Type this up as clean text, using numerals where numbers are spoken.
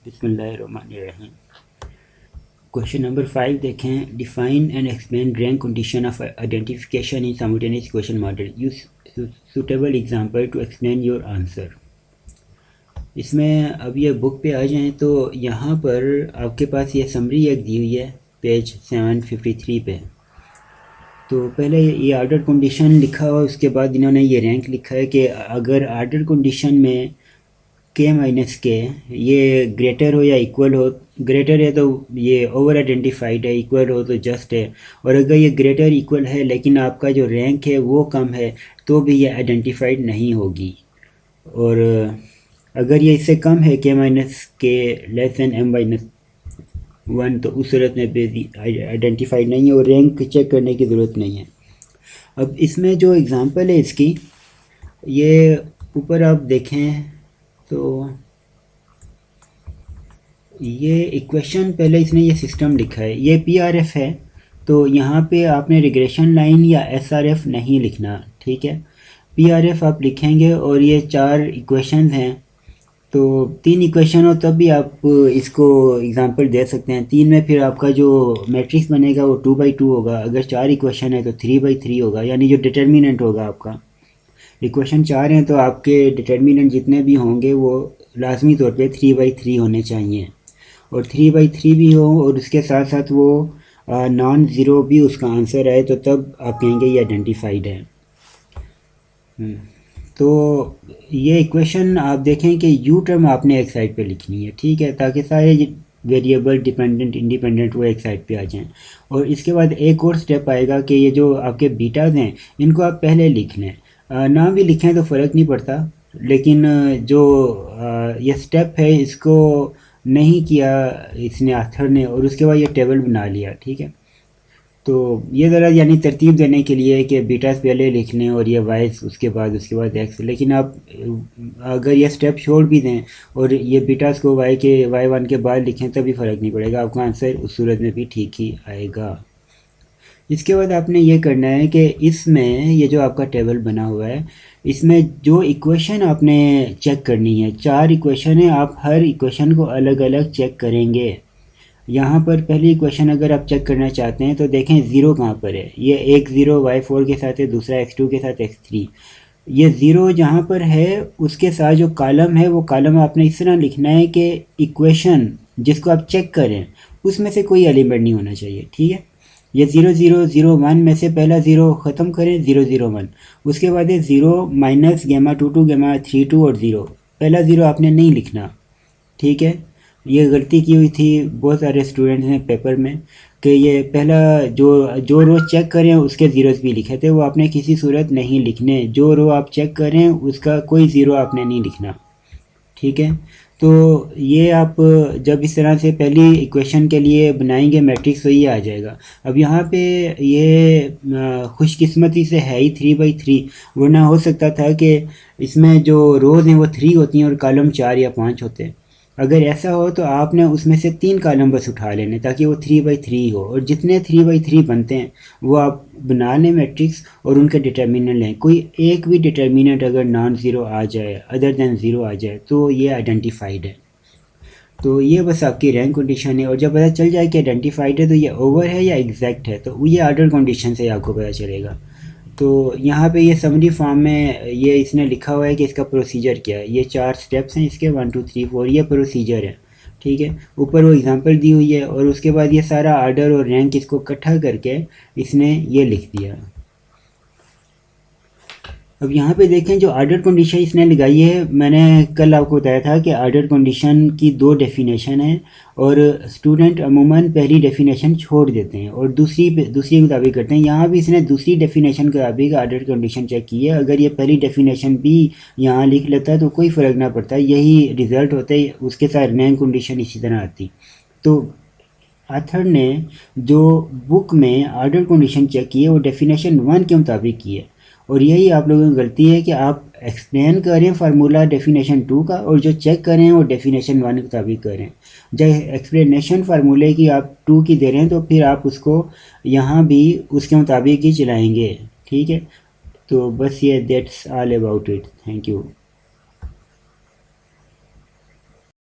बिस्मिल्लाहिर्रहमानिर्रहीम। Question number 5 देखें। Define and explain rank condition of identification in simultaneous equation model. Use suitable example to explain your answer. इसमें अब ये book पे आ जाएं तो यहाँ पर आपके पास ये समरी एक दी हुई है पेज 753 पे। तो पहले ये आर्डर कंडीशन लिखा हुआ, उसके बाद इन्होंने ये रैंक लिखा है कि अगर आर्डर कंडीशन में के माइनस के ये ग्रेटर हो या इक्वल हो, ग्रेटर है तो ये ओवर आइडेंटिफाइड है, इक्वल हो तो जस्ट है, और अगर ये ग्रेटर इक्वल है लेकिन आपका जो रैंक है वो कम है तो भी ये आइडेंटिफाइड नहीं होगी। और अगर ये इससे कम है के माइनस के लेस दैन एम माइनस 1 तो उस सूरत में भी आइडेंटिफाइड नहीं है और रैंक चेक करने की ज़रूरत नहीं है। अब इसमें जो एग्ज़ाम्पल है इसकी, ये ऊपर आप देखें तो ये इक्वेशन पहले इसने ये सिस्टम लिखा है, ये पीआरएफ है, तो यहाँ पे आपने रिग्रेशन लाइन या एसआरएफ नहीं लिखना, ठीक है। पीआरएफ आप लिखेंगे और ये 4 इक्वेशंस हैं, तो 3 इक्वेशन हो तब भी आप इसको एग्जांपल दे सकते हैं। 3 में फिर आपका जो मैट्रिक्स बनेगा वो 2/2 होगा, अगर 4 इक्वेशन है तो 3/3 होगा, यानी जो डिटर्मिनेंट होगा आपका। इक्वेशन 4 हैं तो आपके डिटर्मिनेंट जितने भी होंगे वो लाजमी तौर पे 3/3 होने चाहिए, और 3/3 भी हो और उसके साथ साथ वो नॉन ज़ीरो भी उसका आंसर है, तो तब आप कहेंगे ये आइडेंटिफाइड है। तो ये इक्वेशन आप देखें कि यू टर्म आपने एक साइड पे लिखनी है, ठीक है, ताकि सारे वेरिएबल डिपेंडेंट इंडिपेंडेंट वो एक साइड पे आ जाएं। और इसके बाद एक और स्टेप आएगा कि ये जो आपके बीटाज हैं इनको आप पहले लिख लें, ना भी लिखें तो फ़र्क नहीं पड़ता, लेकिन जो ये स्टेप है इसको नहीं किया इसने आथर ने, और उसके बाद ये टेबल बना लिया, ठीक है। तो ये ज़रा यानी तरतीब देने के लिए कि बीटास पहले लिख लें और ये वाइस उसके बाद एक्स, लेकिन आप अगर ये स्टेप छोड़ भी दें और ये बीटास को y1 के बाद लिखें तभी फ़र्क नहीं पड़ेगा, आपका आंसर उस सूरत में भी ठीक ही आएगा। इसके बाद आपने ये करना है कि इसमें ये जो आपका टेबल बना हुआ है इसमें जो इक्वेशन आपने चेक करनी है, 4 इक्वेशन है, आप हर इक्वेशन को अलग अलग चेक करेंगे। यहाँ पर पहली इक्वेशन अगर आप चेक करना चाहते हैं तो देखें ज़ीरो कहाँ पर है, ये एक ज़ीरो y4 के साथ है, दूसरा x2 के साथ x3। ये ज़ीरो जहाँ पर है उसके साथ जो कॉलम है वो कॉलम आपने इस तरह लिखना है कि इक्वेशन जिसको आप चेक करें उसमें से कोई एलिमेंट नहीं होना चाहिए, ठीक है। ये 0 0 0 1 में से पहला ज़ीरो ख़त्म करें, 0 0 1, उसके बाद है 0 माइनस गेमा 2 2 गेमा 3 2 और 0, पहला ज़ीरो आपने नहीं लिखना, ठीक है। ये गलती की हुई थी बहुत सारे स्टूडेंट्स ने पेपर में कि ये पहला जो रो चेक करें उसके ज़ीरोस भी लिखे थे, वो आपने किसी सूरत नहीं लिखने, जो रो आप चेक करें उसका कोई ज़ीरो आपने नहीं लिखना, ठीक है। तो ये आप जब इस तरह से पहली इक्वेशन के लिए बनाएंगे मैट्रिक्स तो ये आ जाएगा। अब यहाँ पे ये खुशकिस्मती से है ही 3/3, वरना हो सकता था कि इसमें जो रोज़ हैं वो 3 होती हैं और कॉलम 4 या 5 होते हैं। अगर ऐसा हो तो आपने उसमें से 3 कॉलम बस उठा लेने ताकि वो 3/3 हो, और जितने 3/3 बनते हैं वो आप बना लें मैट्रिक्स और उनके डिटर्मिनेंट लें। कोई एक भी डिटर्मिनेंट अगर नॉन ज़ीरो आ जाए, अदर दैन ज़ीरो आ जाए, तो ये आइडेंटिफाइड है। तो ये बस आपकी रैंक कंडीशन है, और जब पता चल जाए कि आइडेंटिफाइड है तो ये ओवर है या एग्जैक्ट है, तो ये आर्डर कंडीशन से आपको पता चलेगा। तो यहाँ पे ये समरी फॉर्म में ये इसने लिखा हुआ है कि इसका प्रोसीजर क्या है। ये 4 स्टेप्स हैं इसके, 1 2 3 4, ये प्रोसीजर है, ठीक है। ऊपर वो एग्जांपल दी हुई है और उसके बाद ये सारा आर्डर और रैंक इसको इकट्ठा करके इसने ये लिख दिया। अब यहाँ पे देखें जो आर्डर कंडीशन इसने लगाई है, मैंने कल आपको बताया था कि आर्डर कंडीशन की 2 डेफिनेशन है, और स्टूडेंट अमूमन पहली डेफिनेशन छोड़ देते हैं और दूसरी मुताबिक करते हैं। यहाँ भी इसने दूसरी डेफिनेशन के मुताबिक आर्डर कंडीशन चेक की है, अगर ये पहली डेफिनेशन भी यहाँ लिख लेता तो कोई फ़र्क ना पड़ता, यही रिज़ल्ट होता है, उसके साथ रैंक कंडीशन इसी तरह आती। तो ऑथर ने जो बुक में आर्डर कंडीशन चेक की है वो डेफिनेशन 1 के मुताबिक की है, और यही आप लोगों की गलती है कि आप एक्सप्लेन करें फार्मूला डेफिनेशन 2 का और जो चेक करें वो डेफिनेशन 1 के मुताबिक करें। जब एक्सप्लेनेशन फार्मूले की आप 2 की दे रहे हैं तो फिर आप उसको यहाँ भी उसके मुताबिक ही चलाएंगे, ठीक है। तो बस ये that's all about it, thank you.